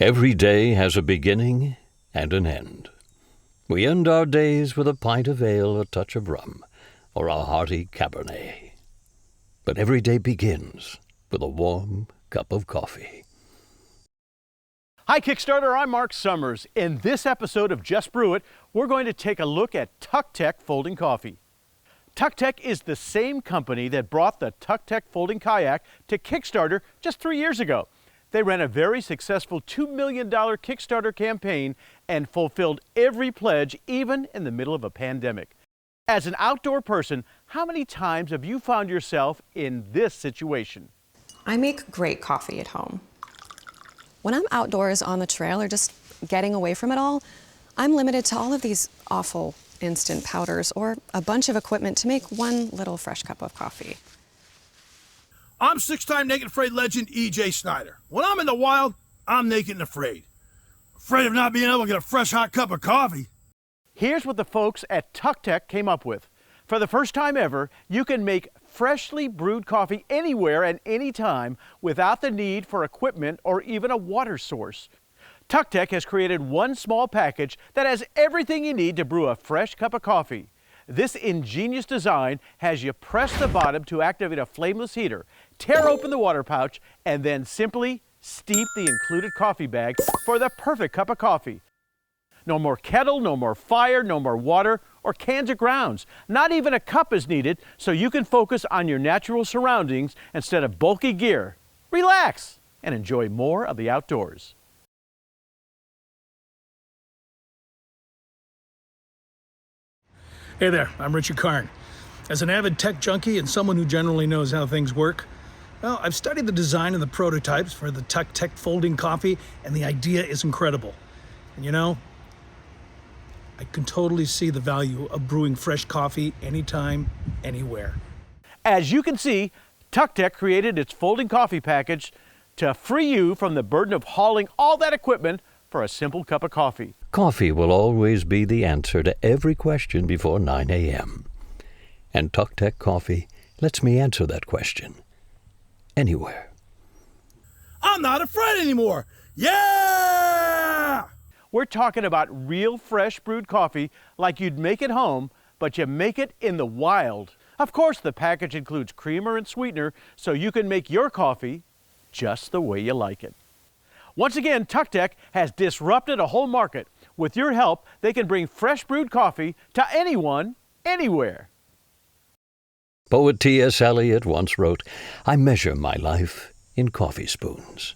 Every day has a beginning and an end. We end our days with a pint of ale, a touch of rum, or a hearty Cabernet. But every day begins with a warm cup of coffee. Hi Kickstarter, I'm Mark Summers. In this episode of Just Brew It, we're going to take a look at Tucktec folding coffee. Tucktec is the same company that brought the Tucktec folding kayak to Kickstarter just 3 years ago. They ran a very successful $2 million Kickstarter campaign and fulfilled every pledge, even in the middle of a pandemic. As an outdoor person, how many times have you found yourself in this situation? I make great coffee at home. When I'm outdoors on the trail or just getting away from it all, I'm limited to all of these awful instant powders or a bunch of equipment to make one little fresh cup of coffee. I'm six-time Naked Afraid legend E.J. Snyder. When I'm in the wild, I'm naked and afraid. Afraid of not being able to get a fresh hot cup of coffee. Here's what the folks at Tucktec came up with. For the first time ever, you can make freshly brewed coffee anywhere and anytime without the need for equipment or even a water source. Tucktec has created one small package that has everything you need to brew a fresh cup of coffee. This ingenious design has you press the bottom to activate a flameless heater, tear open the water pouch, and then simply steep the included coffee bag for the perfect cup of coffee. No more kettle, no more fire, no more water or cans of grounds. Not even a cup is needed, so you can focus on your natural surroundings instead of bulky gear. Relax and enjoy more of the outdoors. Hey there, I'm Richard Karn. As an avid tech junkie and someone who generally knows how things work, well, I've studied the design and the prototypes for the Tucktec folding coffee, and the idea is incredible. And you know, I can totally see the value of brewing fresh coffee anytime, anywhere. As you can see, Tucktec created its folding coffee package to free you from the burden of hauling all that equipment for a simple cup of coffee. Coffee will always be the answer to every question before 9 a.m. And Tucktec Coffee lets me answer that question anywhere. I'm not afraid anymore! Yeah! We're talking about real fresh brewed coffee like you'd make at home, but you make it in the wild. Of course, the package includes creamer and sweetener, so you can make your coffee just the way you like it. Once again, Tucktec has disrupted a whole market. With your help, they can bring fresh brewed coffee to anyone, anywhere. Poet T.S. Eliot once wrote, "I measure my life in coffee spoons."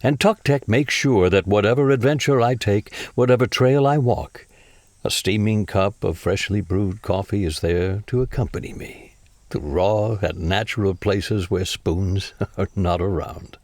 And Tucktec makes sure that whatever adventure I take, whatever trail I walk, a steaming cup of freshly brewed coffee is there to accompany me to raw and natural places where spoons are not around.